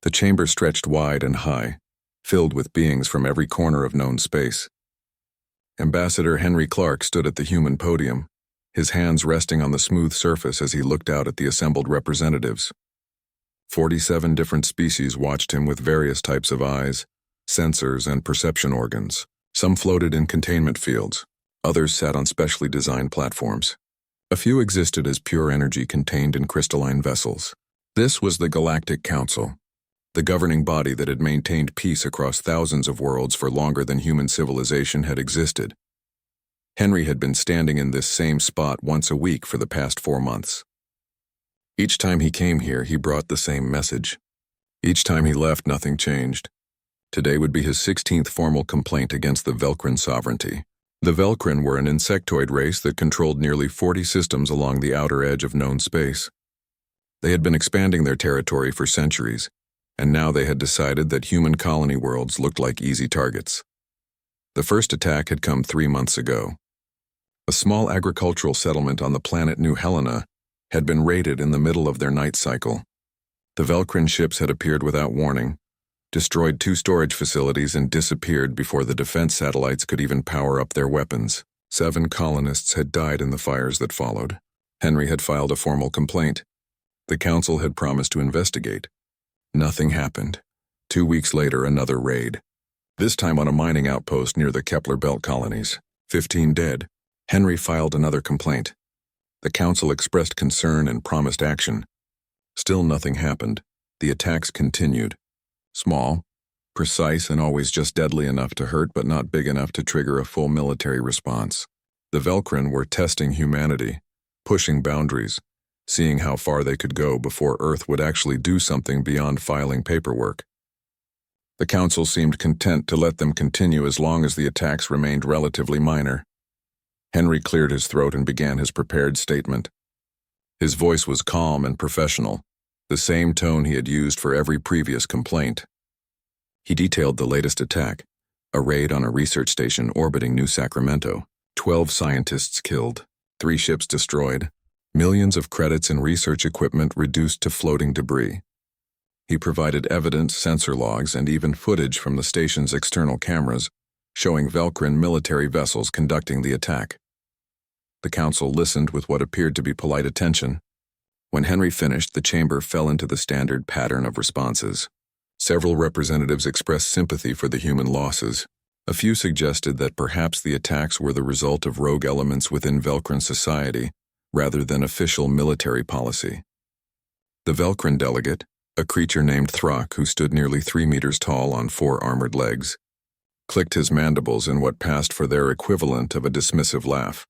The chamber stretched wide and high, filled with beings from every corner of known space. Ambassador Henry Clark stood at the human podium, his hands resting on the smooth surface as he looked out at the assembled representatives. 47 different species watched him with various types of eyes, sensors, and perception organs. Some floated in containment fields, others sat on specially designed platforms. A few existed as pure energy contained in crystalline vessels. This was the Galactic Council, the governing body that had maintained peace across thousands of worlds for longer than human civilization had existed. Henry had been standing in this same spot once a week for the past 4 months. Each time he came here, he brought the same message. Each time he left, nothing changed. Today would be his 16th formal complaint against the Velcrin sovereignty. The Velcrin were an insectoid race that controlled nearly 40 systems along the outer edge of known space. They had been expanding their territory for centuries, and now they had decided that human colony worlds looked like easy targets. The first attack had come 3 months ago. A small agricultural settlement on the planet New Helena had been raided in the middle of their night cycle. The Velcrin ships had appeared without warning, destroyed 2 storage facilities, and disappeared before the defense satellites could even power up their weapons. 7 colonists had died in the fires that followed. Henry had filed a formal complaint. The council had promised to investigate. Nothing happened. 2 weeks later, another raid. This time on a mining outpost near the Kepler Belt colonies. 15 dead. Henry filed another complaint. The council expressed concern and promised action. Still nothing happened. The attacks continued. Small, precise, and always just deadly enough to hurt but not big enough to trigger a full military response. The Velcrin were testing humanity, pushing boundaries, seeing how far they could go before Earth would actually do something beyond filing paperwork. The council seemed content to let them continue as long as the attacks remained relatively minor. Henry cleared his throat and began his prepared statement. His voice was calm and professional, the same tone he had used for every previous complaint. He detailed the latest attack, a raid on a research station orbiting New Sacramento, 12 scientists killed, 3 ships destroyed, millions of credits in research equipment reduced to floating debris. He provided evidence, sensor logs, and even footage from the station's external cameras, showing Velcrin military vessels conducting the attack. The council listened with what appeared to be polite attention. When Henry finished, the chamber fell into the standard pattern of responses. Several representatives expressed sympathy for the human losses. A few suggested that perhaps the attacks were the result of rogue elements within Velcrin society, rather than official military policy. The Velcrin delegate, a creature named Throck who stood nearly 3 meters tall on 4 armored legs, clicked his mandibles in what passed for their equivalent of a dismissive laugh.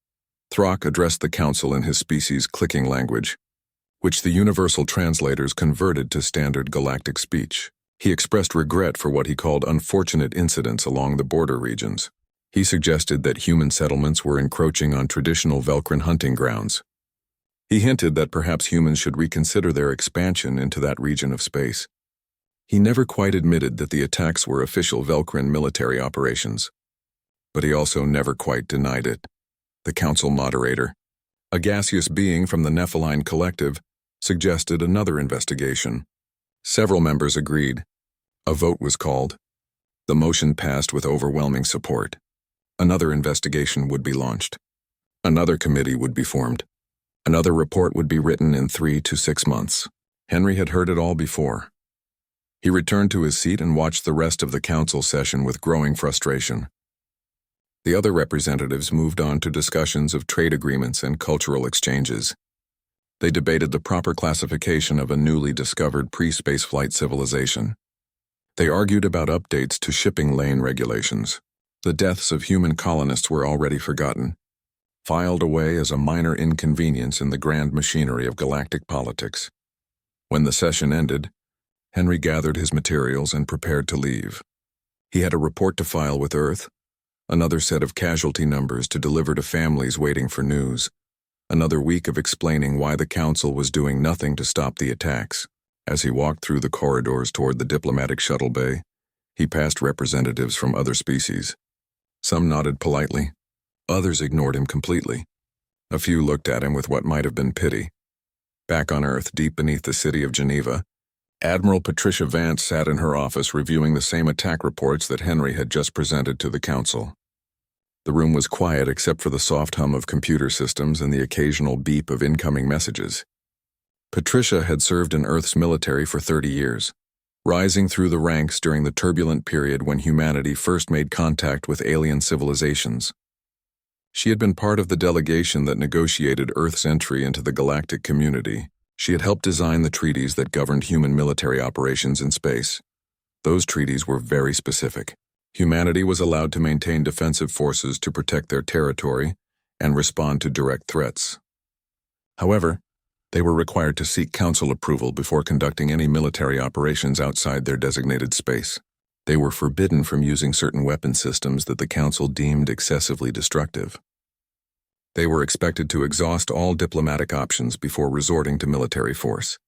Throck addressed the council in his species' clicking language, which the universal translators converted to standard galactic speech. He expressed regret for what he called unfortunate incidents along the border regions. He suggested that human settlements were encroaching on traditional Velcrin hunting grounds. He hinted that perhaps humans should reconsider their expansion into that region of space. He never quite admitted that the attacks were official Velcrin military operations, but he also never quite denied it. The council moderator, a gaseous being from the Nephiline Collective, suggested another investigation. Several members agreed. A vote was called. The motion passed with overwhelming support. Another investigation would be launched. Another committee would be formed. Another report would be written in 3 to 6 months. Henry had heard it all before. He returned to his seat and watched the rest of the council session with growing frustration. The other representatives moved on to discussions of trade agreements and cultural exchanges. They debated the proper classification of a newly discovered pre-spaceflight civilization. They argued about updates to shipping lane regulations. The deaths of human colonists were already forgotten, filed away as a minor inconvenience in the grand machinery of galactic politics. When the session ended, Henry gathered his materials and prepared to leave. He had a report to file with Earth, another set of casualty numbers to deliver to families waiting for news, another week of explaining why the council was doing nothing to stop the attacks. As he walked through the corridors toward the diplomatic shuttle bay, he passed representatives from other species. Some nodded politely, others ignored him completely. A few looked at him with what might have been pity. Back on Earth, deep beneath the city of Geneva, Admiral Patricia Vance sat in her office reviewing the same attack reports that Henry had just presented to the Council. The room was quiet except for the soft hum of computer systems and the occasional beep of incoming messages. Patricia had served in Earth's military for 30 years, rising through the ranks during the turbulent period when humanity first made contact with alien civilizations. She had been part of the delegation that negotiated Earth's entry into the galactic community. She had helped design the treaties that governed human military operations in space. Those treaties were very specific. Humanity was allowed to maintain defensive forces to protect their territory and respond to direct threats. However, they were required to seek Council approval before conducting any military operations outside their designated space. They were forbidden from using certain weapon systems that the Council deemed excessively destructive. They were expected to exhaust all diplomatic options before resorting to military force.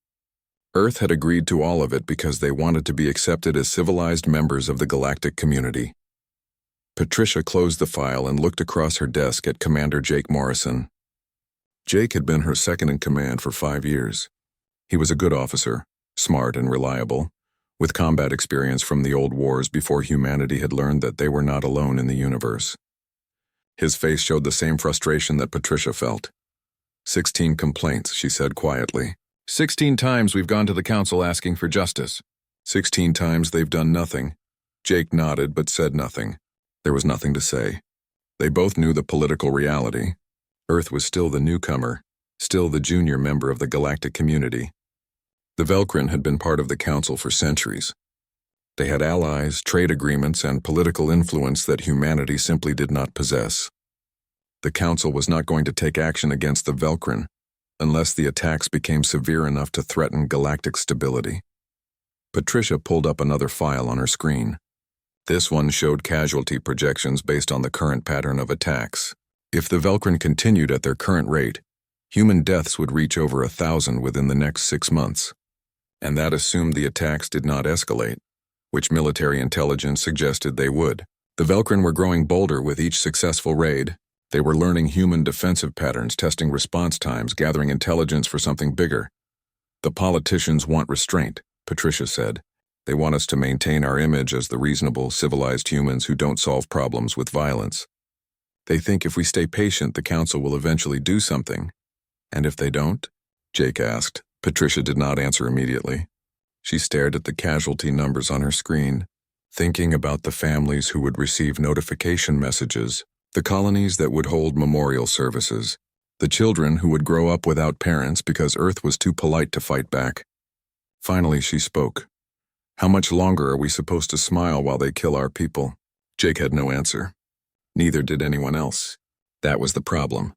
Earth had agreed to all of it because they wanted to be accepted as civilized members of the galactic community. Patricia closed the file and looked across her desk at Commander Jake Morrison. Jake had been her second-in-command for 5 years. He was a good officer, smart and reliable, with combat experience from the old wars before humanity had learned that they were not alone in the universe. His face showed the same frustration that Patricia felt. 16 complaints, she said quietly. 16 times we've gone to the Council asking for justice. 16 times they've done nothing. Jake nodded but said nothing. There was nothing to say. They both knew the political reality. Earth was still the newcomer, still the junior member of the galactic community. The Velcrin had been part of the Council for centuries. They had allies, trade agreements, and political influence that humanity simply did not possess. The Council was not going to take action against the Velcrin unless the attacks became severe enough to threaten galactic stability. Patricia pulled up another file on her screen. This one showed casualty projections based on the current pattern of attacks. If the Velcrin continued at their current rate, human deaths would reach over 1,000 within the next 6 months. And that assumed the attacks did not escalate, which military intelligence suggested they would. The Velcrin were growing bolder with each successful raid. They were learning human defensive patterns, testing response times, gathering intelligence for something bigger. The politicians want restraint, Patricia said. They want us to maintain our image as the reasonable, civilized humans who don't solve problems with violence. They think if we stay patient, the Council will eventually do something. And if they don't? Jake asked. Patricia did not answer immediately. She stared at the casualty numbers on her screen, thinking about the families who would receive notification messages, the colonies that would hold memorial services, the children who would grow up without parents because Earth was too polite to fight back. Finally, she spoke. How much longer are we supposed to smile while they kill our people? Jake had no answer. Neither did anyone else. That was the problem.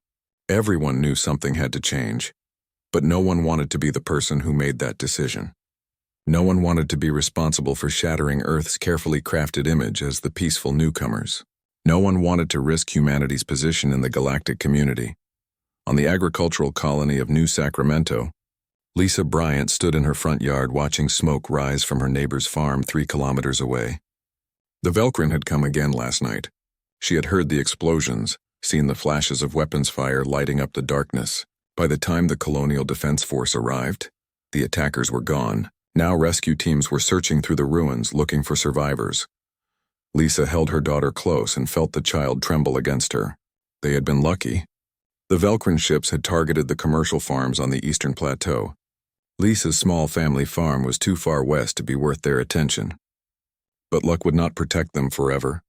Everyone knew something had to change, but no one wanted to be the person who made that decision. No one wanted to be responsible for shattering Earth's carefully crafted image as the peaceful newcomers. No one wanted to risk humanity's position in the galactic community. On the agricultural colony of New Sacramento, Lisa Bryant stood in her front yard watching smoke rise from her neighbor's farm 3 kilometers away. The Velcrin had come again last night. She had heard the explosions, seen the flashes of weapons fire lighting up the darkness. By the time the Colonial Defense Force arrived, the attackers were gone. Now rescue teams were searching through the ruins looking for survivors. Lisa held her daughter close and felt the child tremble against her. They had been lucky. The Velcrin ships had targeted the commercial farms on the eastern plateau. Lisa's small family farm was too far west to be worth their attention. But luck would not protect them forever.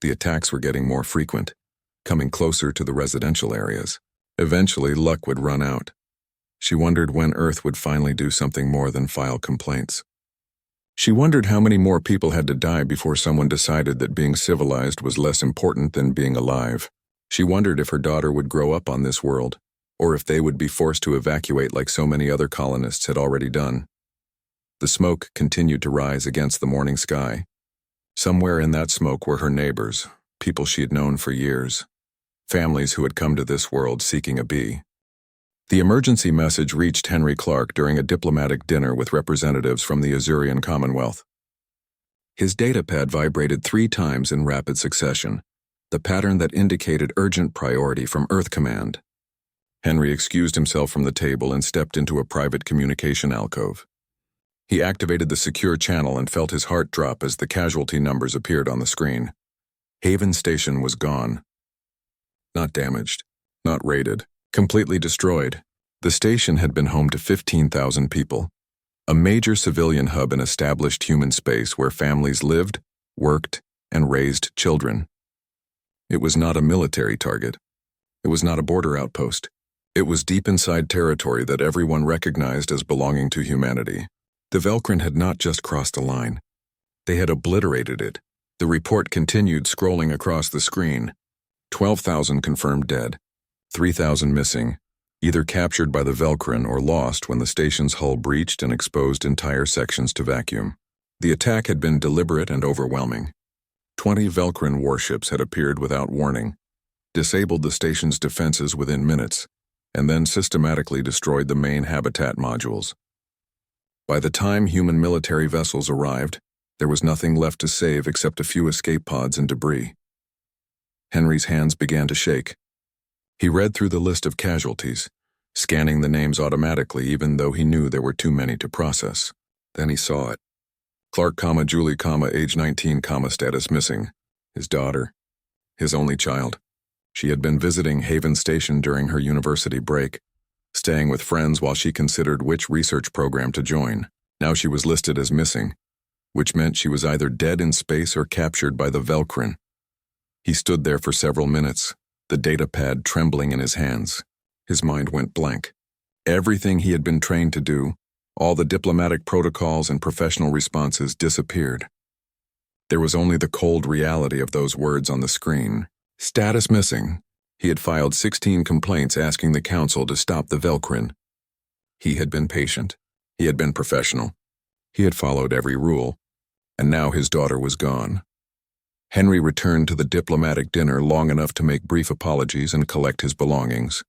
The attacks were getting more frequent, coming closer to the residential areas. Eventually, luck would run out. She wondered when Earth would finally do something more than file complaints. She wondered how many more people had to die before someone decided that being civilized was less important than being alive. She wondered if her daughter would grow up on this world, or if they would be forced to evacuate like so many other colonists had already done. The smoke continued to rise against the morning sky. Somewhere in that smoke were her neighbors, people she had known for years, families who had come to this world seeking a bee. The emergency message reached Henry Clark during a diplomatic dinner with representatives from the Azurian Commonwealth. His datapad vibrated 3 times in rapid succession, the pattern that indicated urgent priority from Earth Command. Henry excused himself from the table and stepped into a private communication alcove. He activated the secure channel and felt his heart drop as the casualty numbers appeared on the screen. Haven Station was gone. Not damaged, not raided, completely destroyed. The station had been home to 15,000 people, a major civilian hub in established human space where families lived, worked, and raised children. It was not a military target. It was not a border outpost. It was deep inside territory that everyone recognized as belonging to humanity. The Velcrin had not just crossed a line. They had obliterated it. The report continued, scrolling across the screen. 12,000 confirmed dead, 3,000 missing, either captured by the Velcrin or lost when the station's hull breached and exposed entire sections to vacuum. The attack had been deliberate and overwhelming. 20 Velcrin warships had appeared without warning, disabled the station's defenses within minutes, and then systematically destroyed the main habitat modules. By the time human military vessels arrived, there was nothing left to save except a few escape pods and debris. Henry's hands began to shake. He read through the list of casualties, scanning the names automatically even though he knew there were too many to process. Then he saw it. Clark, Julie, age 19, status missing. His daughter. His only child. She had been visiting Haven Station during her university break, staying with friends while she considered which research program to join. Now she was listed as missing, which meant she was either dead in space or captured by the Velcrin. He stood there for several minutes, the datapad trembling in his hands. His mind went blank. Everything he had been trained to do, all the diplomatic protocols and professional responses disappeared. There was only the cold reality of those words on the screen. Status missing. He had filed 16 complaints asking the council to stop the Velcrin. He had been patient. He had been professional. He had followed every rule. And now his daughter was gone. Henry returned to the diplomatic dinner long enough to make brief apologies and collect his belongings.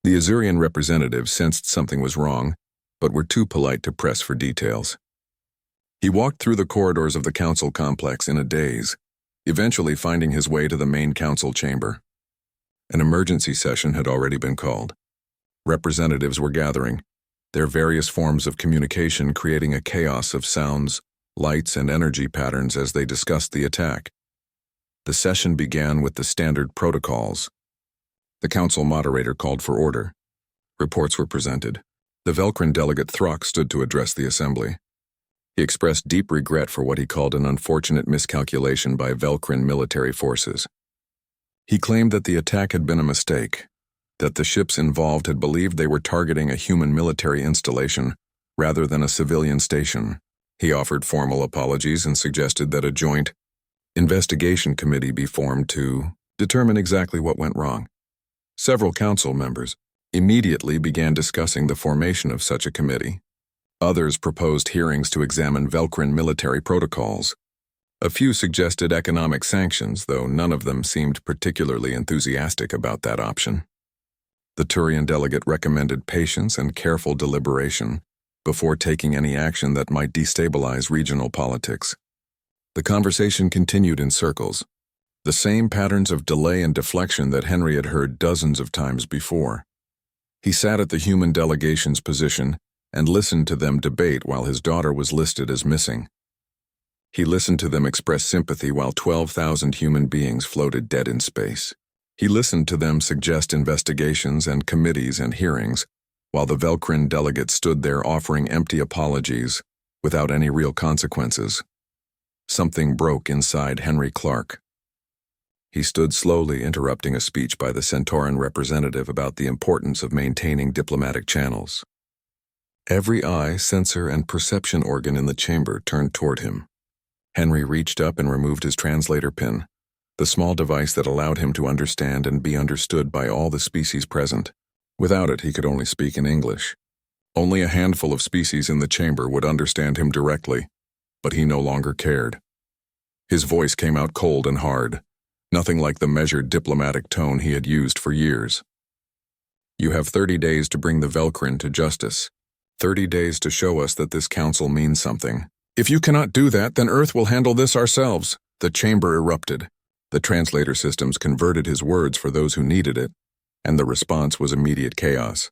The Azurian representatives sensed something was wrong, but were too polite to press for details. He walked through the corridors of the council complex in a daze, eventually finding his way to the main council chamber. An emergency session had already been called. Representatives were gathering, their various forms of communication creating a chaos of sounds, lights, and energy patterns as they discussed the attack. The session began with the standard protocols. The council moderator called for order. Reports were presented. The Velcrin delegate Throck stood to address the assembly. He expressed deep regret for what he called an unfortunate miscalculation by Velcrin military forces. He claimed that the attack had been a mistake, that the ships involved had believed they were targeting a human military installation rather than a civilian station. He offered formal apologies and suggested that a joint investigation committee be formed to determine exactly what went wrong. Several council members immediately began discussing the formation of such a committee. Others proposed hearings to examine Velcrin military protocols. A few suggested economic sanctions, though none of them seemed particularly enthusiastic about that option. The Turian delegate recommended patience and careful deliberation before taking any action that might destabilize regional politics. The conversation continued in circles, the same patterns of delay and deflection that Henry had heard dozens of times before. He sat at the human delegation's position and listened to them debate while his daughter was listed as missing. He listened to them express sympathy while 12,000 human beings floated dead in space. He listened to them suggest investigations and committees and hearings, while the Velcrin delegate stood there offering empty apologies without any real consequences. Something broke inside Henry Clark. He stood slowly interrupting a speech by the Centauran representative about the importance of maintaining diplomatic channels. Every eye, sensor, and perception organ in the chamber turned toward him. Henry reached up and removed his translator pin, the small device that allowed him to understand and be understood by all the species present. Without it, he could only speak in English. Only a handful of species in the chamber would understand him directly, but he no longer cared. His voice came out cold and hard, nothing like the measured diplomatic tone he had used for years. You have 30 days to bring the Velcrin to justice. 30 days to show us that this council means something. If you cannot do that, then Earth will handle this ourselves. The chamber erupted. The translator systems converted his words for those who needed it, and the response was immediate chaos.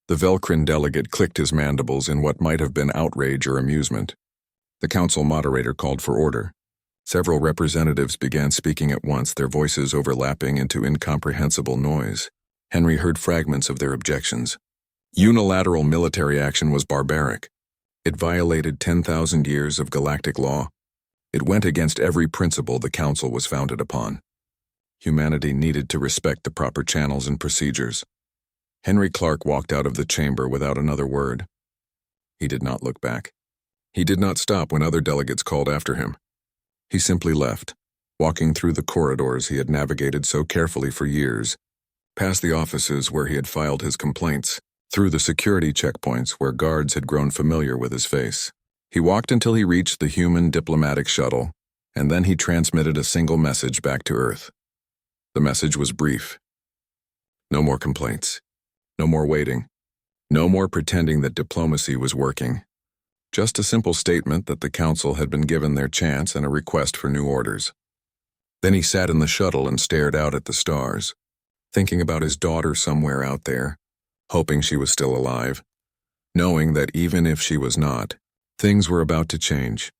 The Velcrin delegate clicked his mandibles in what might have been outrage or amusement. The council moderator called for order. Several representatives began speaking at once, their voices overlapping into incomprehensible noise. Henry heard fragments of their objections. Unilateral military action was barbaric. It violated 10,000 years of galactic law. It went against every principle the council was founded upon. Humanity needed to respect the proper channels and procedures. Henry Clark walked out of the chamber without another word. He did not look back. He did not stop when other delegates called after him. He simply left, walking through the corridors he had navigated so carefully for years, past the offices where he had filed his complaints, through the security checkpoints where guards had grown familiar with his face. He walked until he reached the human diplomatic shuttle, and then he transmitted a single message back to Earth. The message was brief. No more complaints. No more waiting. No more pretending that diplomacy was working. Just a simple statement that the council had been given their chance and a request for new orders. Then he sat in the shuttle and stared out at the stars, thinking about his daughter somewhere out there, hoping she was still alive, knowing that even if she was not, things were about to change.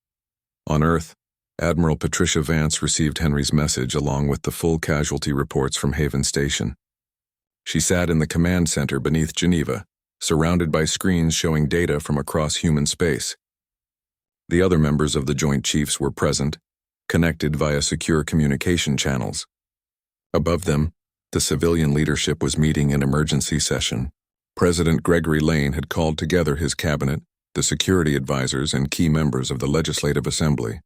On Earth, Admiral Patricia Vance received Henry's message along with the full casualty reports from Haven Station. She sat in the command center beneath Geneva, surrounded by screens showing data from across human space. The other members of the Joint Chiefs were present, connected via secure communication channels. Above them, the civilian leadership was meeting in emergency session. President Gregory Lane had called together his cabinet, the security advisors, and key members of the Legislative Assembly.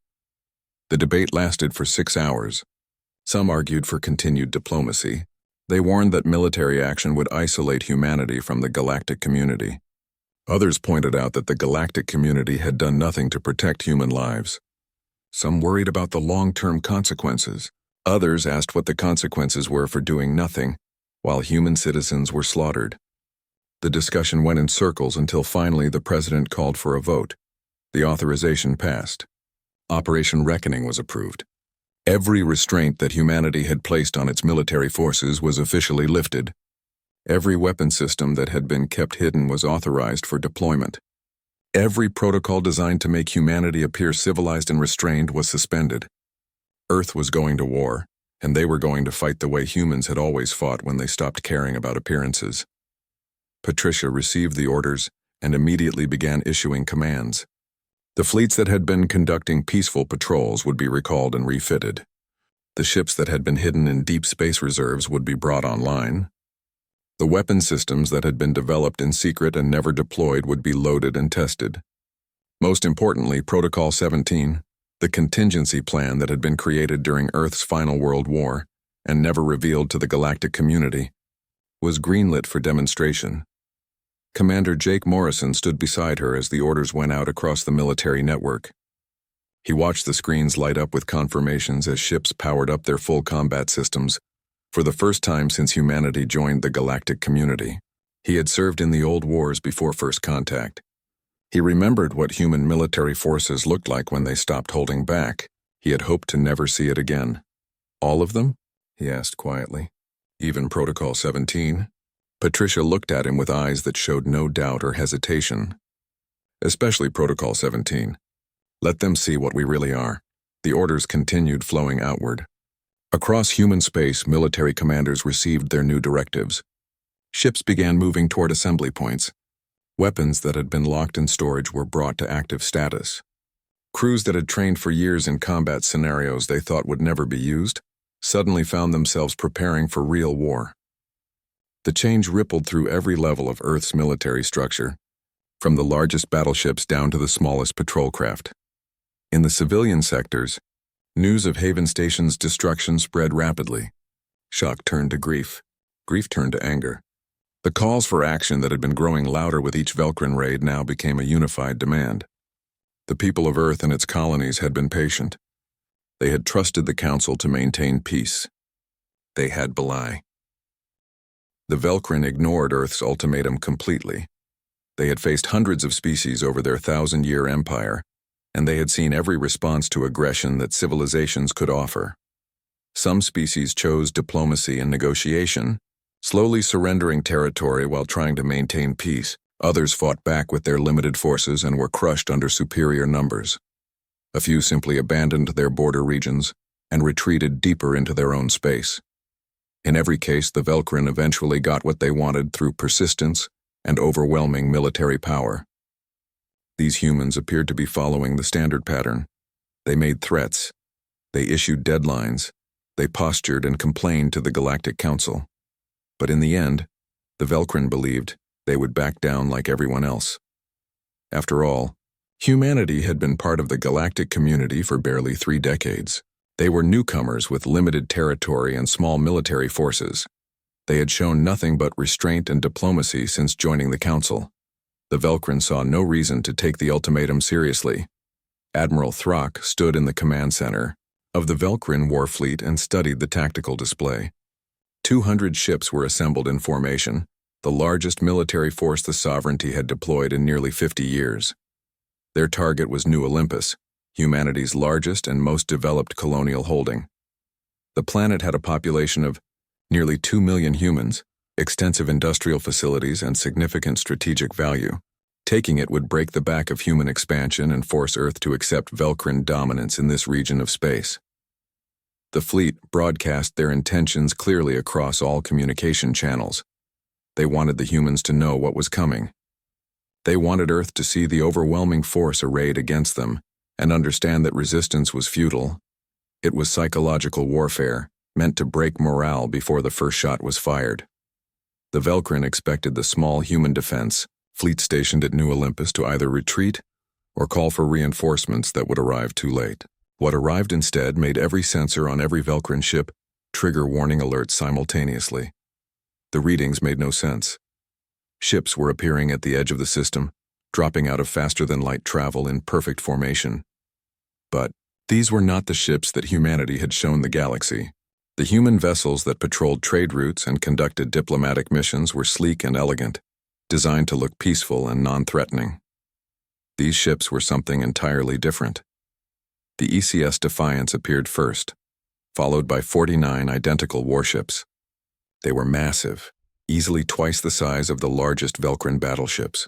The debate lasted for 6 hours. Some argued for continued diplomacy. They warned that military action would isolate humanity from the galactic community. Others pointed out that the galactic community had done nothing to protect human lives. Some worried about the long-term consequences. Others asked what the consequences were for doing nothing, while human citizens were slaughtered. The discussion went in circles until finally the president called for a vote. The authorization passed. Operation Reckoning was approved. Every restraint that humanity had placed on its military forces was officially lifted. Every weapon system that had been kept hidden was authorized for deployment. Every protocol designed to make humanity appear civilized and restrained was suspended. Earth was going to war, and they were going to fight the way humans had always fought when they stopped caring about appearances. Patricia received the orders and immediately began issuing commands. The fleets that had been conducting peaceful patrols would be recalled and refitted. The ships that had been hidden in deep space reserves would be brought online. The weapon systems that had been developed in secret and never deployed would be loaded and tested. Most importantly, Protocol 17, the contingency plan that had been created during Earth's final World War and never revealed to the galactic community, was greenlit for demonstration. Commander Jake Morrison stood beside her as the orders went out across the military network. He watched the screens light up with confirmations as ships powered up their full combat systems, for the first time since humanity joined the galactic community. He had served in the old wars before first contact. He remembered what human military forces looked like when they stopped holding back. He had hoped to never see it again. All of them? He asked quietly. Even Protocol 17? Patricia looked at him with eyes that showed no doubt or hesitation. Especially Protocol 17. Let them see what we really are. The orders continued flowing outward. Across human space, military commanders received their new directives. Ships began moving toward assembly points. Weapons that had been locked in storage were brought to active status. Crews that had trained for years in combat scenarios they thought would never be used suddenly found themselves preparing for real war. The change rippled through every level of Earth's military structure, from the largest battleships down to the smallest patrol craft. In the civilian sectors, news of Haven Station's destruction spread rapidly. Shock turned to grief. Grief turned to anger. The calls for action that had been growing louder with each Velcrin raid now became a unified demand. The people of Earth and its colonies had been patient. They had trusted the Council to maintain peace. They had belie. The Velcrin ignored Earth's ultimatum completely. They had faced hundreds of species over their 1,000-year empire, and they had seen every response to aggression that civilizations could offer. Some species chose diplomacy and negotiation, slowly surrendering territory while trying to maintain peace. Others fought back with their limited forces and were crushed under superior numbers. A few simply abandoned their border regions and retreated deeper into their own space. In every case, the Velkrin eventually got what they wanted through persistence and overwhelming military power. These humans appeared to be following the standard pattern. They made threats. They issued deadlines. They postured and complained to the Galactic Council. But in the end, the Velkrin believed they would back down like everyone else. After all, humanity had been part of the galactic community for barely 3 decades. They were newcomers with limited territory and small military forces. They had shown nothing but restraint and diplomacy since joining the Council. The Velkrin saw no reason to take the ultimatum seriously. Admiral Throck stood in the command center of the Velkrin war fleet and studied the tactical display. 200 ships were assembled in formation, the largest military force the Sovereignty had deployed in nearly 50 years. Their target was New Olympus, humanity's largest and most developed colonial holding. The planet had a population of nearly 2 million humans, extensive industrial facilities, and significant strategic value. Taking it would break the back of human expansion and force Earth to accept Velkrin dominance in this region of space. The fleet broadcast their intentions clearly across all communication channels. They wanted the humans to know what was coming. They wanted Earth to see the overwhelming force arrayed against them and understand that resistance was futile. It was psychological warfare, meant to break morale before the first shot was fired. The Velkrin expected the small human defense fleet stationed at New Olympus to either retreat or call for reinforcements that would arrive too late. What arrived instead made every sensor on every Velkrin ship trigger warning alerts simultaneously. The readings made no sense. Ships were appearing at the edge of the system, dropping out of faster-than-light travel in perfect formation. But these were not the ships that humanity had shown the galaxy. The human vessels that patrolled trade routes and conducted diplomatic missions were sleek and elegant, designed to look peaceful and non-threatening. These ships were something entirely different. The ECS Defiance appeared first, followed by 49 identical warships. They were massive, easily twice the size of the largest Velkrin battleships.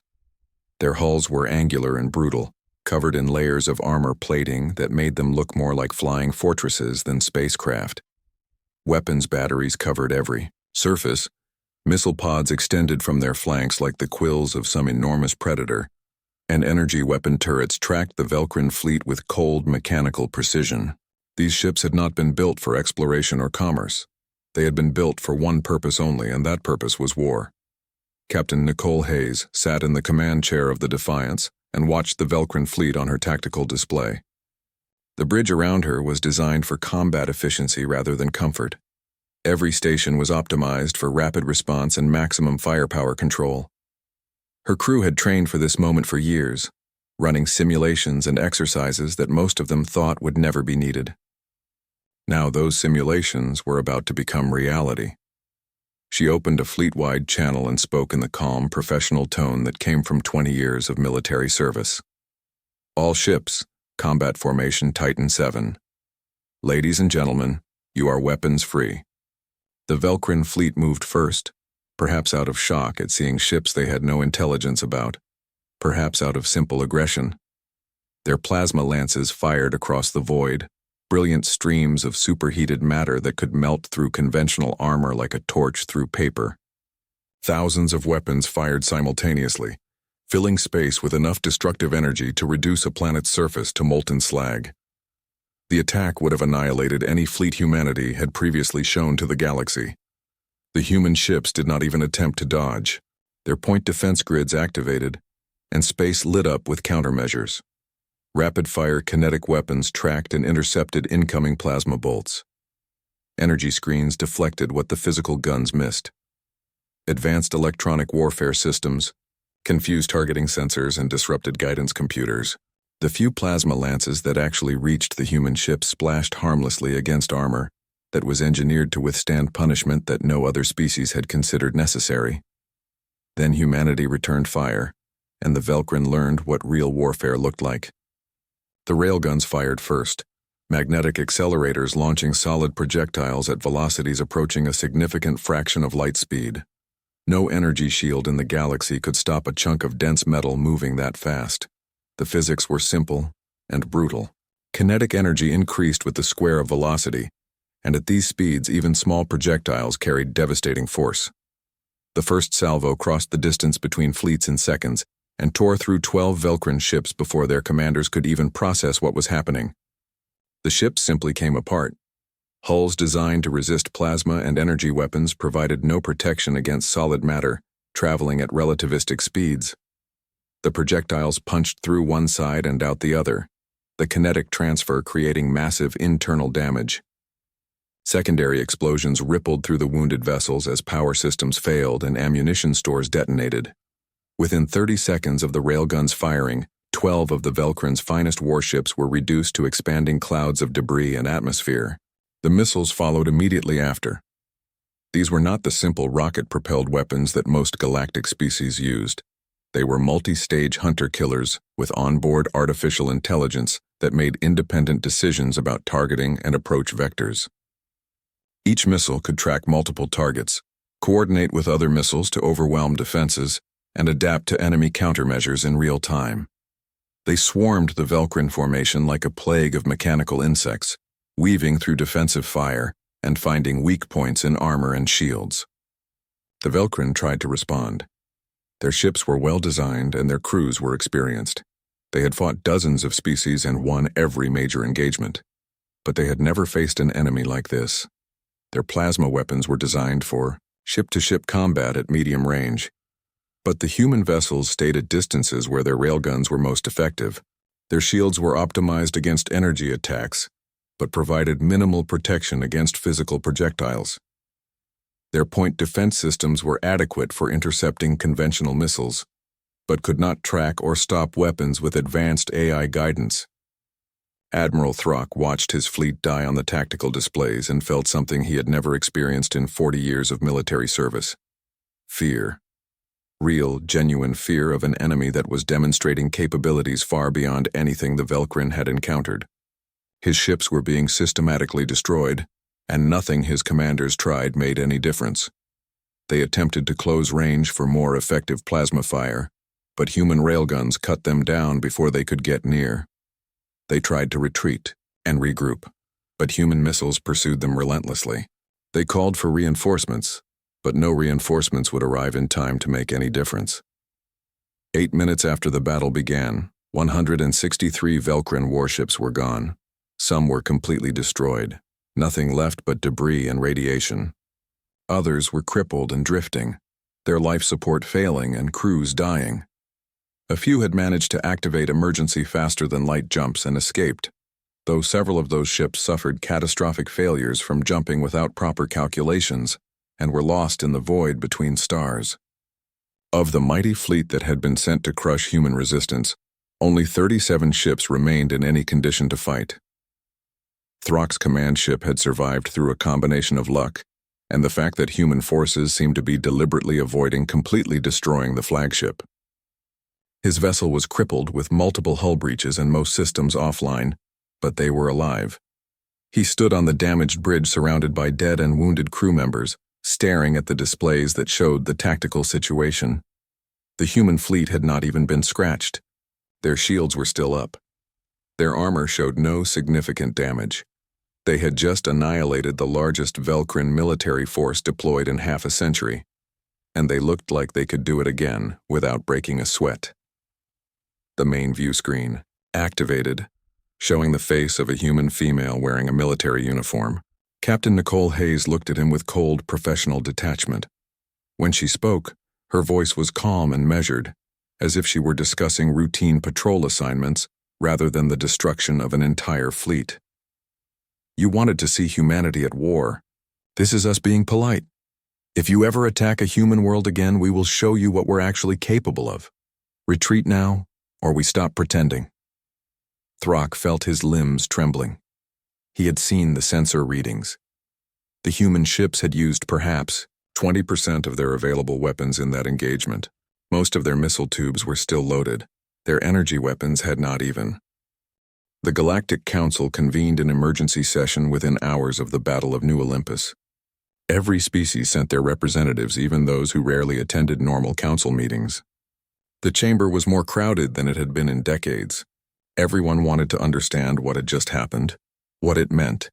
Their hulls were angular and brutal, covered in layers of armor plating that made them look more like flying fortresses than spacecraft. Weapons batteries covered every surface. Missile pods extended from their flanks like the quills of some enormous predator, and energy weapon turrets tracked the Velkrin fleet with cold mechanical precision. These ships had not been built for exploration or commerce. They had been built for one purpose only, and that purpose was war. Captain Nicole Hayes sat in the command chair of the Defiance and watched the Velkrin fleet on her tactical display. The bridge around her was designed for combat efficiency rather than comfort. Every station was optimized for rapid response and maximum firepower control. Her crew had trained for this moment for years, running simulations and exercises that most of them thought would never be needed. Now those simulations were about to become reality. She opened a fleet-wide channel and spoke in the calm, professional tone that came from 20 years of military service. All ships, combat formation Titan 7. Ladies and gentlemen, you are weapons free. The Velkrin fleet moved first, perhaps out of shock at seeing ships they had no intelligence about, perhaps out of simple aggression. Their plasma lances fired across the void, brilliant streams of superheated matter that could melt through conventional armor like a torch through paper. Thousands of weapons fired simultaneously, filling space with enough destructive energy to reduce a planet's surface to molten slag. The attack would have annihilated any fleet humanity had previously shown to the galaxy. The human ships did not even attempt to dodge. Their point defense grids activated, and space lit up with countermeasures. Rapid-fire kinetic weapons tracked and intercepted incoming plasma bolts. Energy screens deflected what the physical guns missed. Advanced electronic warfare systems confused targeting sensors and disrupted guidance computers. The few plasma lances that actually reached the human ships splashed harmlessly against armor that was engineered to withstand punishment that no other species had considered necessary. Then humanity returned fire, and the Velkrin learned what real warfare looked like. The railguns fired first, magnetic accelerators launching solid projectiles at velocities approaching a significant fraction of light speed. No energy shield in the galaxy could stop a chunk of dense metal moving that fast. The physics were simple and brutal. Kinetic energy increased with the square of velocity, and at these speeds even small projectiles carried devastating force. The first salvo crossed the distance between fleets in seconds and tore through 12 Velcrin ships before their commanders could even process what was happening. The ships simply came apart. Hulls designed to resist plasma and energy weapons provided no protection against solid matter, traveling at relativistic speeds. The projectiles punched through one side and out the other, the kinetic transfer creating massive internal damage. Secondary explosions rippled through the wounded vessels as power systems failed and ammunition stores detonated. Within 30 seconds of the railguns firing, 12 of the Velcrin's finest warships were reduced to expanding clouds of debris and atmosphere. The missiles followed immediately after. These were not the simple rocket-propelled weapons that most galactic species used. They were multi-stage hunter-killers with onboard artificial intelligence that made independent decisions about targeting and approach vectors. Each missile could track multiple targets, coordinate with other missiles to overwhelm defenses, and adapt to enemy countermeasures in real time. They swarmed the Velcrin formation like a plague of mechanical insects, weaving through defensive fire and finding weak points in armor and shields. The Velcrin tried to respond. Their ships were well designed and their crews were experienced. They had fought dozens of species and won every major engagement. But they had never faced an enemy like this. Their plasma weapons were designed for ship-to-ship combat at medium range. But the human vessels stayed at distances where their railguns were most effective. Their shields were optimized against energy attacks, but provided minimal protection against physical projectiles. Their point defense systems were adequate for intercepting conventional missiles, but could not track or stop weapons with advanced AI guidance. Admiral Throck watched his fleet die on the tactical displays and felt something he had never experienced in 40 years of military service. Fear. Real, genuine fear of an enemy that was demonstrating capabilities far beyond anything the Velcrin had encountered. His ships were being systematically destroyed, and nothing his commanders tried made any difference. They attempted to close range for more effective plasma fire, but human railguns cut them down before they could get near. They tried to retreat and regroup, but human missiles pursued them relentlessly. They called for reinforcements, but no reinforcements would arrive in time to make any difference. 8 minutes after the battle began, 163 Velcrin warships were gone. Some were completely destroyed, nothing left but debris and radiation. Others were crippled and drifting, their life support failing and crews dying. A few had managed to activate emergency faster-than-light jumps and escaped, though several of those ships suffered catastrophic failures from jumping without proper calculations and were lost in the void between stars. Of the mighty fleet that had been sent to crush human resistance, only 37 ships remained in any condition to fight. Throck's command ship had survived through a combination of luck and the fact that human forces seemed to be deliberately avoiding completely destroying the flagship. His vessel was crippled with multiple hull breaches and most systems offline, but they were alive. He stood on the damaged bridge surrounded by dead and wounded crew members, staring at the displays that showed the tactical situation. The human fleet had not even been scratched. Their shields were still up. Their armor showed no significant damage. They had just annihilated the largest Velcrin military force deployed in half a century, and they looked like they could do it again without breaking a sweat. The main view screen, activated, showing the face of a human female wearing a military uniform. Captain Nicole Hayes looked at him with cold, professional detachment. When she spoke, her voice was calm and measured, as if she were discussing routine patrol assignments rather than the destruction of an entire fleet. You wanted to see humanity at war. This is us being polite. If you ever attack a human world again, we will show you what we're actually capable of. Retreat now, or we stop pretending. Throck felt his limbs trembling. He had seen the sensor readings. The human ships had used perhaps 20% of their available weapons in that engagement. Most of their missile tubes were still loaded. Their energy weapons had not even. The Galactic Council convened an emergency session within hours of the Battle of New Olympus. Every species sent their representatives, even those who rarely attended normal council meetings. The chamber was more crowded than it had been in decades. Everyone wanted to understand what had just happened, what it meant,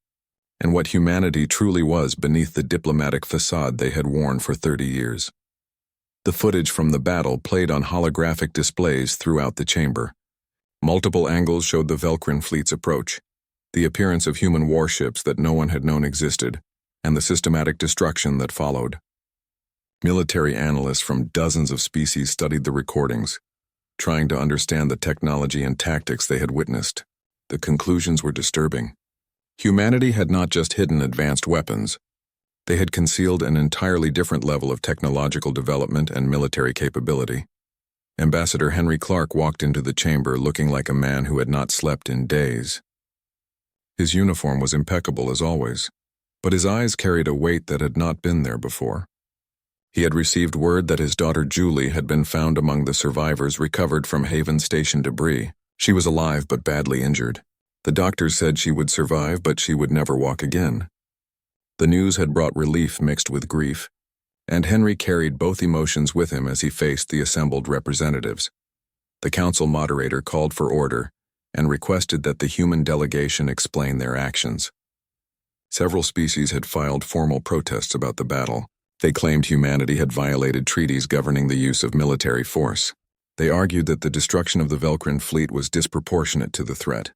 and what humanity truly was beneath the diplomatic facade they had worn for 30 years. The footage from the battle played on holographic displays throughout the chamber. Multiple angles showed the Velcrin fleet's approach, the appearance of human warships that no one had known existed, and the systematic destruction that followed. Military analysts from dozens of species studied the recordings, trying to understand the technology and tactics they had witnessed. The conclusions were disturbing. Humanity had not just hidden advanced weapons. They had concealed an entirely different level of technological development and military capability. Ambassador Henry Clark walked into the chamber looking like a man who had not slept in days. His uniform was impeccable as always, but his eyes carried a weight that had not been there before. He had received word that his daughter Julie had been found among the survivors recovered from Haven Station debris. She was alive but badly injured. The doctors said she would survive, but she would never walk again. The news had brought relief mixed with grief, and Henry carried both emotions with him as he faced the assembled representatives. The council moderator called for order and requested that the human delegation explain their actions. Several species had filed formal protests about the battle. They claimed humanity had violated treaties governing the use of military force. They argued that the destruction of the Velcrin fleet was disproportionate to the threat.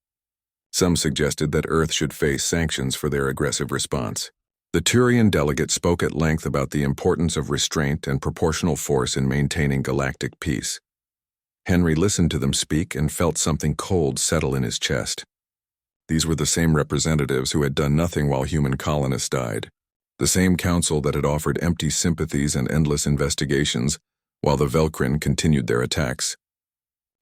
Some suggested that Earth should face sanctions for their aggressive response. The Turian delegate spoke at length about the importance of restraint and proportional force in maintaining galactic peace. Henry listened to them speak and felt something cold settle in his chest. These were the same representatives who had done nothing while human colonists died. The same council that had offered empty sympathies and endless investigations while the Velcrin continued their attacks.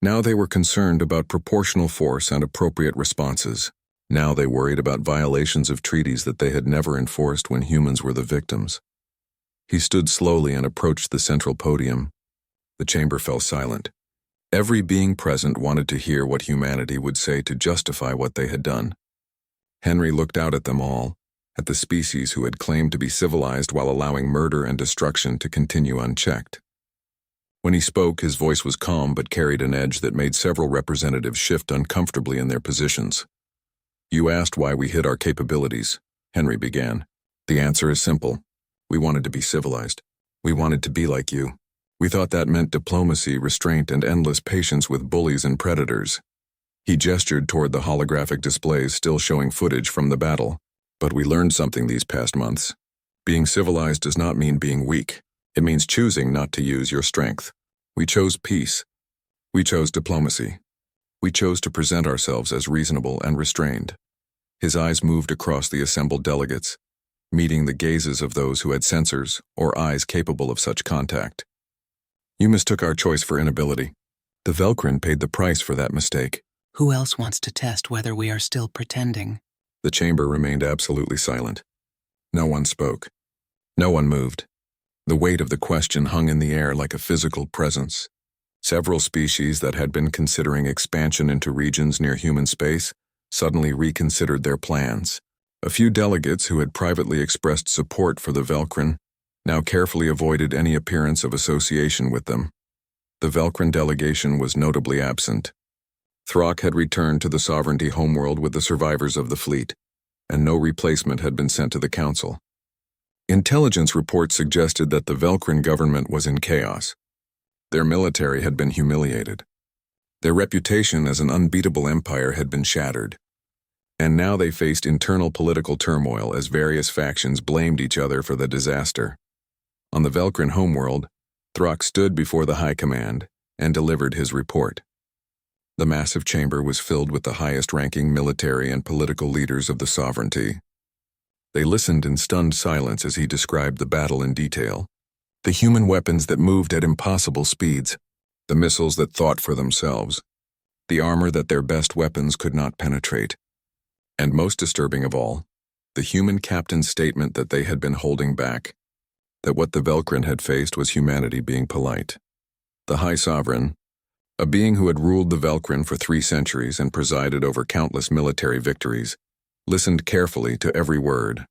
Now they were concerned about proportional force and appropriate responses. Now they worried about violations of treaties that they had never enforced when humans were the victims. He stood slowly and approached the central podium. The chamber fell silent. Every being present wanted to hear what humanity would say to justify what they had done. Henry looked out at them all, at the species who had claimed to be civilized while allowing murder and destruction to continue unchecked. When he spoke, his voice was calm but carried an edge that made several representatives shift uncomfortably in their positions. "You asked why we hid our capabilities," Henry began. "The answer is simple. We wanted to be civilized. We wanted to be like you. We thought that meant diplomacy, restraint, and endless patience with bullies and predators." He gestured toward the holographic displays still showing footage from the battle. "But we learned something these past months. Being civilized does not mean being weak. It means choosing not to use your strength. We chose peace. We chose diplomacy. We chose to present ourselves as reasonable and restrained." His eyes moved across the assembled delegates, meeting the gazes of those who had sensors or eyes capable of such contact. "You mistook our choice for inability. The Velcrin paid the price for that mistake." Who else wants to test whether we are still pretending? The chamber remained absolutely silent. No one spoke. No one moved. The weight of the question hung in the air like a physical presence. Several species that had been considering expansion into regions near human space suddenly reconsidered their plans. A few delegates who had privately expressed support for the Velcrin now carefully avoided any appearance of association with them. The Velcrin delegation was notably absent. Throck had returned to the Sovereignty homeworld with the survivors of the fleet, and no replacement had been sent to the Council. Intelligence reports suggested that the Velcrin government was in chaos. Their military had been humiliated. Their reputation as an unbeatable empire had been shattered. And now they faced internal political turmoil as various factions blamed each other for the disaster. On the Velcrin homeworld, Throck stood before the High Command and delivered his report. The massive chamber was filled with the highest-ranking military and political leaders of the Sovereignty. They listened in stunned silence as he described the battle in detail. The human weapons that moved at impossible speeds, the missiles that thought for themselves, the armor that their best weapons could not penetrate. And most disturbing of all, the human captain's statement that they had been holding back, that what the Velcrin had faced was humanity being polite. The High Sovereign, A being who had ruled the Velcrin for 3 centuries and presided over countless military victories, listened carefully to every word.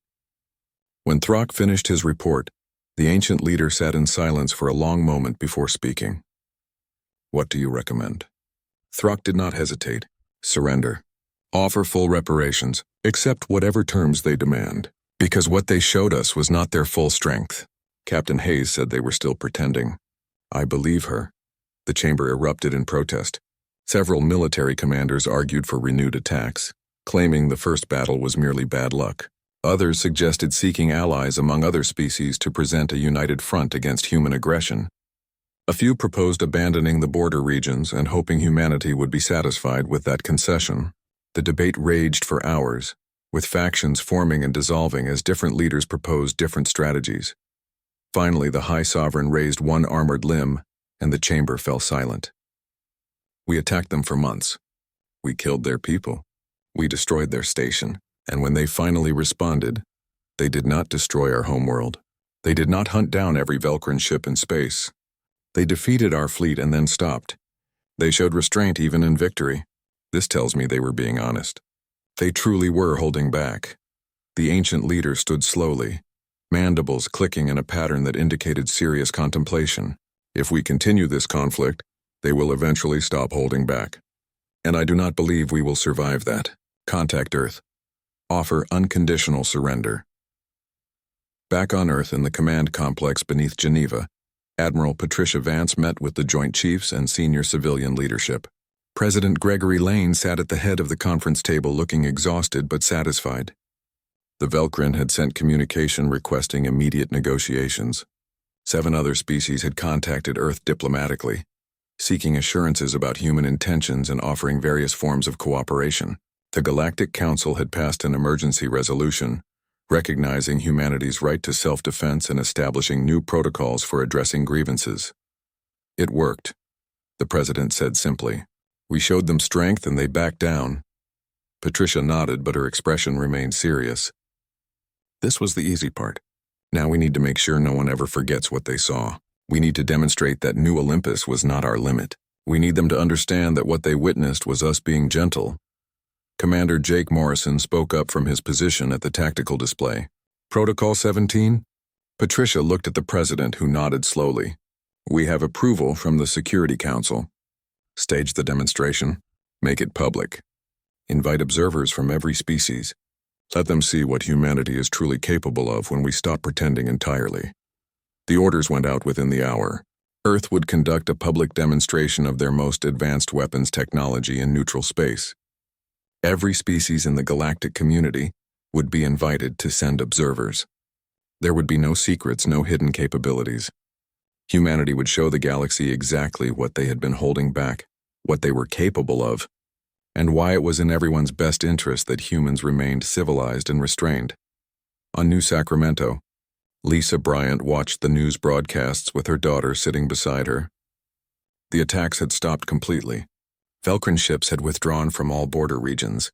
When Throck finished his report, the ancient leader sat in silence for a long moment before speaking. "What do you recommend?" Throck did not hesitate. "Surrender. Offer full reparations, accept whatever terms they demand, because what they showed us was not their full strength." Captain Hayes said they were still pretending. "I believe her." The chamber erupted in protest. Several military commanders argued for renewed attacks, claiming the first battle was merely bad luck. Others suggested seeking allies among other species to present a united front against human aggression. A few proposed abandoning the border regions and hoping humanity would be satisfied with that concession. The debate raged for hours, with factions forming and dissolving as different leaders proposed different strategies. Finally, the High Sovereign raised one armored limb, and the chamber fell silent. "We attacked them for months. We killed their people. We destroyed their station. And when they finally responded, they did not destroy our homeworld. They did not hunt down every Velcrin ship in space. They defeated our fleet and then stopped. They showed restraint even in victory. This tells me they were being honest. They truly were holding back." The ancient leader stood slowly, mandibles clicking in a pattern that indicated serious contemplation. "If we continue this conflict, they will eventually stop holding back. And I do not believe we will survive that. Contact Earth. Offer unconditional surrender." Back on Earth in the command complex beneath Geneva, Admiral Patricia Vance met with the Joint Chiefs and senior civilian leadership. President Gregory Lane sat at the head of the conference table looking exhausted but satisfied. The Velcrin had sent communication requesting immediate negotiations. 7 other species had contacted Earth diplomatically, seeking assurances about human intentions and offering various forms of cooperation. The Galactic Council had passed an emergency resolution, recognizing humanity's right to self-defense and establishing new protocols for addressing grievances. "It worked," the president said simply. "We showed them strength and they backed down." Patricia nodded, but her expression remained serious. "This was the easy part. Now we need to make sure no one ever forgets what they saw. We need to demonstrate that New Olympus was not our limit. We need them to understand that what they witnessed was us being gentle." Commander Jake Morrison spoke up from his position at the tactical display. "Protocol 17? Patricia looked at the president, who nodded slowly. "We have approval from the Security Council. Stage the demonstration. Make it public. Invite observers from every species. Let them see what humanity is truly capable of when we stop pretending entirely." The orders went out within the hour. Earth would conduct a public demonstration of their most advanced weapons technology in neutral space. Every species in the galactic community would be invited to send observers. There would be no secrets, no hidden capabilities. Humanity would show the galaxy exactly what they had been holding back, what they were capable of, and why it was in everyone's best interest that humans remained civilized and restrained. On New Sacramento, Lisa Bryant watched the news broadcasts with her daughter sitting beside her. The attacks had stopped completely. Velcrin ships had withdrawn from all border regions.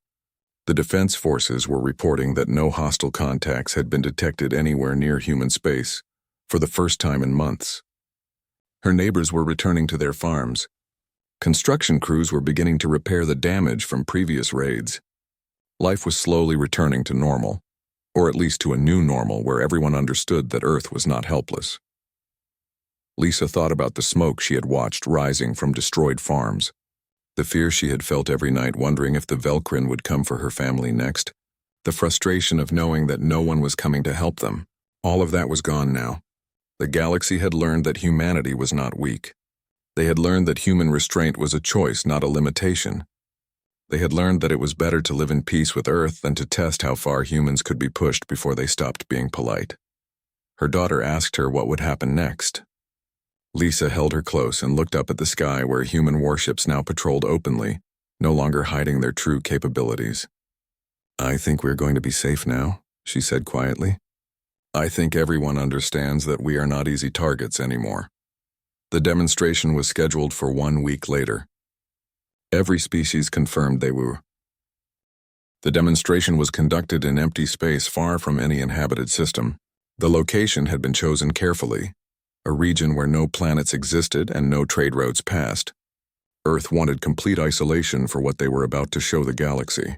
The defense forces were reporting that no hostile contacts had been detected anywhere near human space, for the first time in months. Her neighbors were returning to their farms. Construction crews were beginning to repair the damage from previous raids. Life was slowly returning to normal, or at least to a new normal where everyone understood that Earth was not helpless. Lisa thought about the smoke she had watched rising from destroyed farms, the fear she had felt every night wondering if the Velcrin would come for her family next, the frustration of knowing that no one was coming to help them. All of that was gone now. The galaxy had learned that humanity was not weak. They had learned that human restraint was a choice, not a limitation. They had learned that it was better to live in peace with Earth than to test how far humans could be pushed before they stopped being polite. Her daughter asked her what would happen next. Lisa held her close and looked up at the sky where human warships now patrolled openly, no longer hiding their true capabilities. "I think we're going to be safe now," she said quietly. "I think everyone understands that we are not easy targets anymore." The demonstration was scheduled for 1 week later. Every species confirmed they were. The demonstration was conducted in empty space far from any inhabited system. The location had been chosen carefully, a region where no planets existed and no trade routes passed. Earth wanted complete isolation for what they were about to show the galaxy.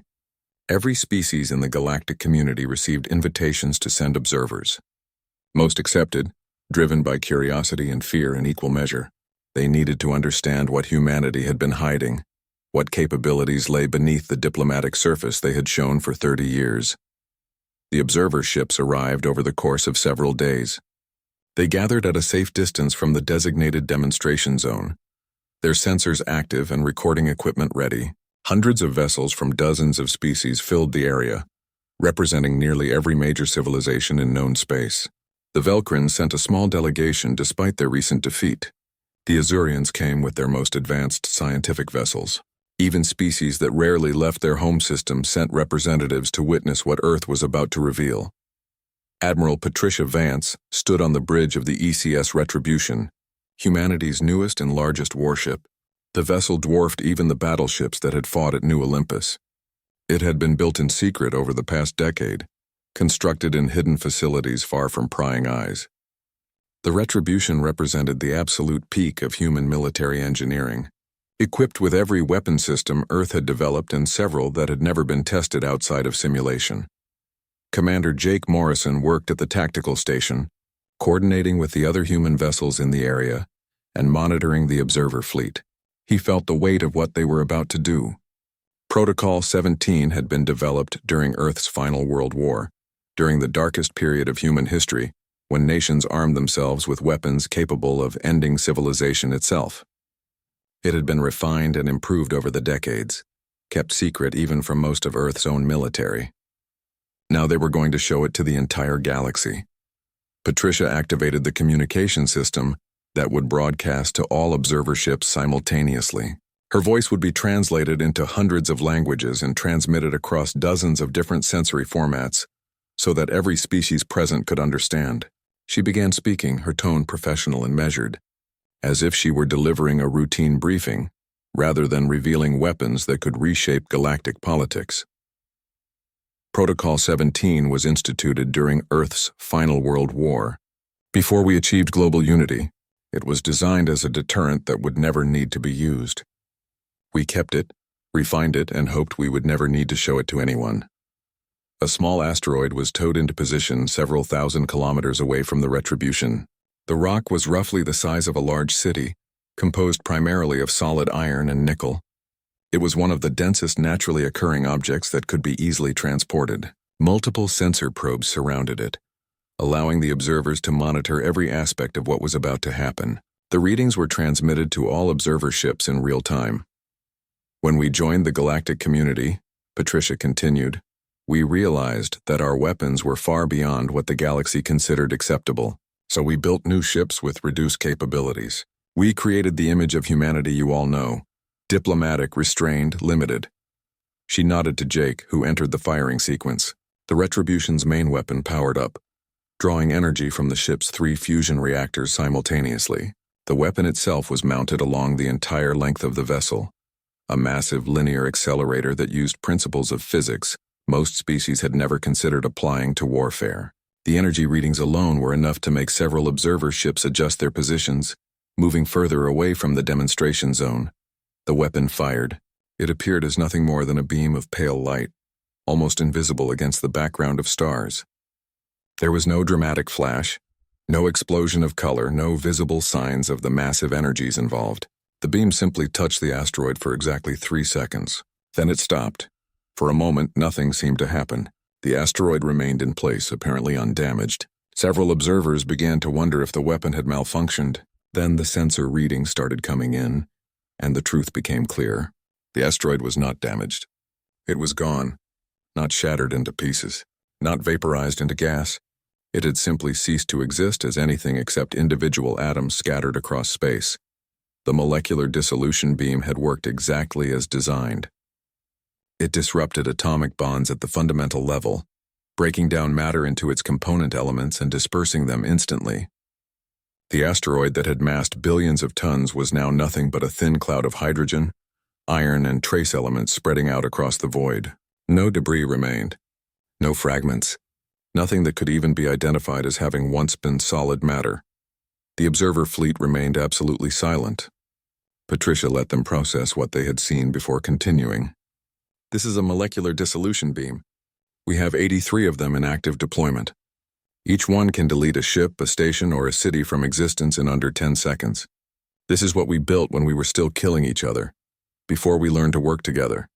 Every species in the galactic community received invitations to send observers. Most accepted, driven by curiosity and fear in equal measure. They needed to understand what humanity had been hiding, what capabilities lay beneath the diplomatic surface they had shown for 30 years. The observer ships arrived over the course of several days. They gathered at a safe distance from the designated demonstration zone, their sensors active and recording equipment ready. Hundreds of vessels from dozens of species filled the area, representing nearly every major civilization in known space. The Velkrins sent a small delegation despite their recent defeat. The Azurians came with their most advanced scientific vessels. Even species that rarely left their home system sent representatives to witness what Earth was about to reveal. Admiral Patricia Vance stood on the bridge of the ECS Retribution, humanity's newest and largest warship. The vessel dwarfed even the battleships that had fought at New Olympus. It had been built in secret over the past decade, constructed in hidden facilities far from prying eyes. The Retribution represented the absolute peak of human military engineering, equipped with every weapon system Earth had developed and several that had never been tested outside of simulation. Commander Jake Morrison worked at the tactical station, coordinating with the other human vessels in the area and monitoring the observer fleet. He felt the weight of what they were about to do. Protocol 17 had been developed during Earth's final World War, during the darkest period of human history, when nations armed themselves with weapons capable of ending civilization itself. It had been refined and improved over the decades, kept secret even from most of Earth's own military. Now they were going to show it to the entire galaxy. Patricia activated the communication system that would broadcast to all observer ships simultaneously. Her voice would be translated into hundreds of languages and transmitted across dozens of different sensory formats so that every species present could understand. She began speaking, her tone professional and measured, as if she were delivering a routine briefing, rather than revealing weapons that could reshape galactic politics. Protocol 17 was instituted during Earth's final World War. Before we achieved global unity, it was designed as a deterrent that would never need to be used. We kept it, refined it, and hoped we would never need to show it to anyone. A small asteroid was towed into position several thousand kilometers away from the Retribution. The rock was roughly the size of a large city, composed primarily of solid iron and nickel. It was one of the densest naturally occurring objects that could be easily transported. Multiple sensor probes surrounded it, allowing the observers to monitor every aspect of what was about to happen. The readings were transmitted to all observer ships in real time. When we joined the galactic community, Patricia continued, we realized that our weapons were far beyond what the galaxy considered acceptable, so we built new ships with reduced capabilities. We created the image of humanity you all know, diplomatic, restrained, limited. She nodded to Jake, who entered the firing sequence. The Retribution's main weapon powered up, drawing energy from the ship's 3 fusion reactors simultaneously. The weapon itself was mounted along the entire length of the vessel, a massive linear accelerator that used principles of physics most species had never considered applying to warfare. The energy readings alone were enough to make several observer ships adjust their positions, moving further away from the demonstration zone. The weapon fired. It appeared as nothing more than a beam of pale light, almost invisible against the background of stars. There was no dramatic flash, no explosion of color, no visible signs of the massive energies involved. The beam simply touched the asteroid for exactly 3 seconds. Then it stopped. For a moment, nothing seemed to happen. The asteroid remained in place, apparently undamaged. Several observers began to wonder if the weapon had malfunctioned. Then the sensor readings started coming in, and the truth became clear. The asteroid was not damaged. It was gone, not shattered into pieces, not vaporized into gas. It had simply ceased to exist as anything except individual atoms scattered across space. The molecular dissolution beam had worked exactly as designed. It disrupted atomic bonds at the fundamental level, breaking down matter into its component elements and dispersing them instantly. The asteroid that had massed billions of tons was now nothing but a thin cloud of hydrogen, iron, and trace elements spreading out across the void. No debris remained. No fragments. Nothing that could even be identified as having once been solid matter. The observer fleet remained absolutely silent. Patricia let them process what they had seen before continuing. This is a molecular dissolution beam. We have 83 of them in active deployment. Each one can delete a ship, a station, or a city from existence in under 10 seconds. This is what we built when we were still killing each other, before we learned to work together.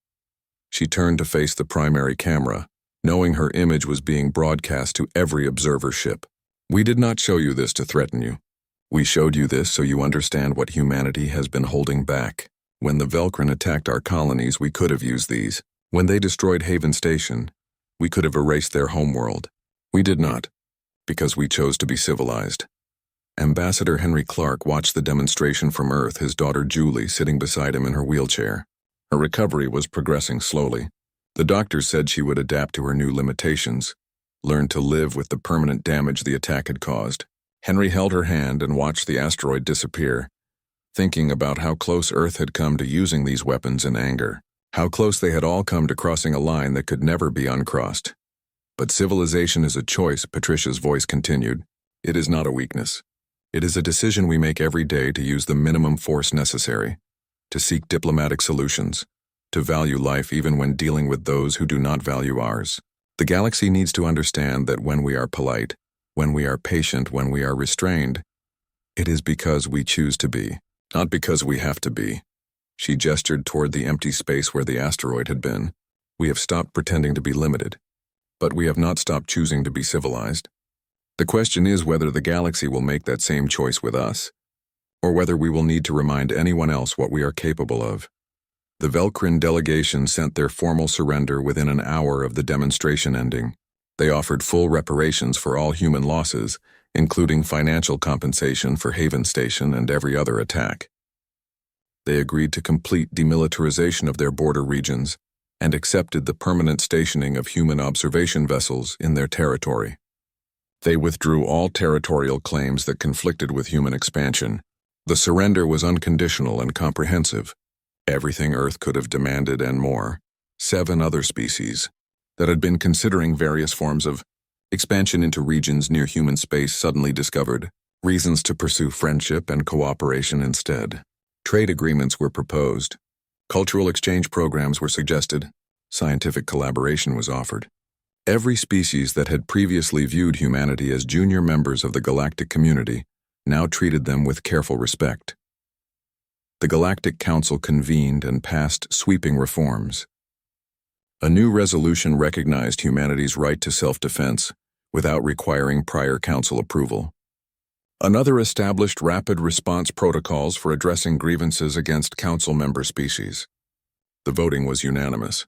She turned to face the primary camera, knowing her image was being broadcast to every observer ship. We did not show you this to threaten you. We showed you this so you understand what humanity has been holding back. When the Velcrin attacked our colonies, we could have used these. When they destroyed Haven Station, we could have erased their homeworld. We did not, because we chose to be civilized. Ambassador Henry Clark watched the demonstration from Earth, his daughter Julie sitting beside him in her wheelchair. Her recovery was progressing slowly. The doctors said she would adapt to her new limitations, learn to live with the permanent damage the attack had caused. Henry held her hand and watched the asteroid disappear, thinking about how close Earth had come to using these weapons in anger, how close they had all come to crossing a line that could never be uncrossed. But civilization is a choice, Patricia's voice continued. It is not a weakness. It is a decision we make every day to use the minimum force necessary, to seek diplomatic solutions, to value life even when dealing with those who do not value ours. The galaxy needs to understand that when we are polite, when we are patient, when we are restrained, it is because we choose to be, not because we have to be. She gestured toward the empty space where the asteroid had been. We have stopped pretending to be limited, but we have not stopped choosing to be civilized. The question is whether the galaxy will make that same choice with us, or whether we will need to remind anyone else what we are capable of. The Velcrin delegation sent their formal surrender within an hour of the demonstration ending. They offered full reparations for all human losses, including financial compensation for Haven Station and every other attack. They agreed to complete demilitarization of their border regions and accepted the permanent stationing of human observation vessels in their territory. They withdrew all territorial claims that conflicted with human expansion. The surrender was unconditional and comprehensive. Everything Earth could have demanded and more. 7 other species that had been considering various forms of expansion into regions near human space suddenly discovered reasons to pursue friendship and cooperation instead. Trade agreements were proposed. Cultural exchange programs were suggested. Scientific collaboration was offered. Every species that had previously viewed humanity as junior members of the galactic community now treated them with careful respect. The Galactic Council convened and passed sweeping reforms. A new resolution recognized humanity's right to self-defense without requiring prior council approval. Another established rapid response protocols for addressing grievances against council member species. The voting was unanimous.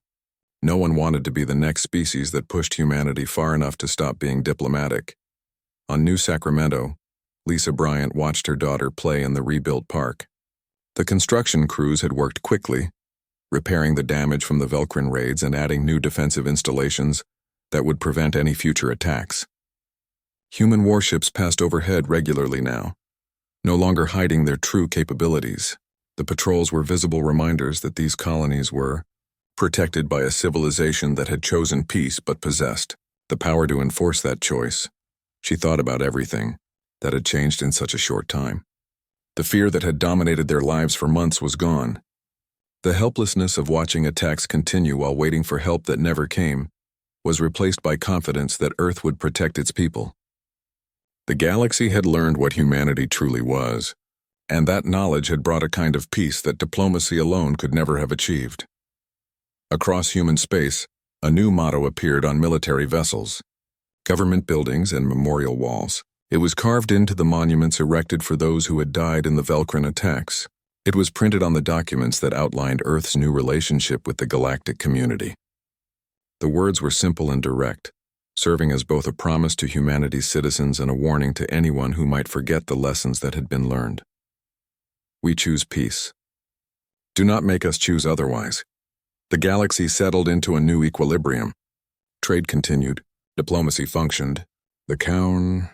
No one wanted to be the next species that pushed humanity far enough to stop being diplomatic. On New Sacramento, Lisa Bryant watched her daughter play in the rebuilt park. The construction crews had worked quickly, repairing the damage from the Velcrin raids and adding new defensive installations that would prevent any future attacks. Human warships passed overhead regularly now, no longer hiding their true capabilities. The patrols were visible reminders that these colonies were protected by a civilization that had chosen peace but possessed the power to enforce that choice. She thought about everything that had changed in such a short time. The fear that had dominated their lives for months was gone. The helplessness of watching attacks continue while waiting for help that never came was replaced by confidence that Earth would protect its people. The galaxy had learned what humanity truly was, and that knowledge had brought a kind of peace that diplomacy alone could never have achieved. Across human space, a new motto appeared on military vessels, government buildings, and memorial walls. It was carved into the monuments erected for those who had died in the Velcrin attacks. It was printed on the documents that outlined Earth's new relationship with the galactic community. The words were simple and direct, serving as both a promise to humanity's citizens and a warning to anyone who might forget the lessons that had been learned. We choose peace. Do not make us choose otherwise. The galaxy settled into a new equilibrium. Trade continued. Diplomacy functioned. The Count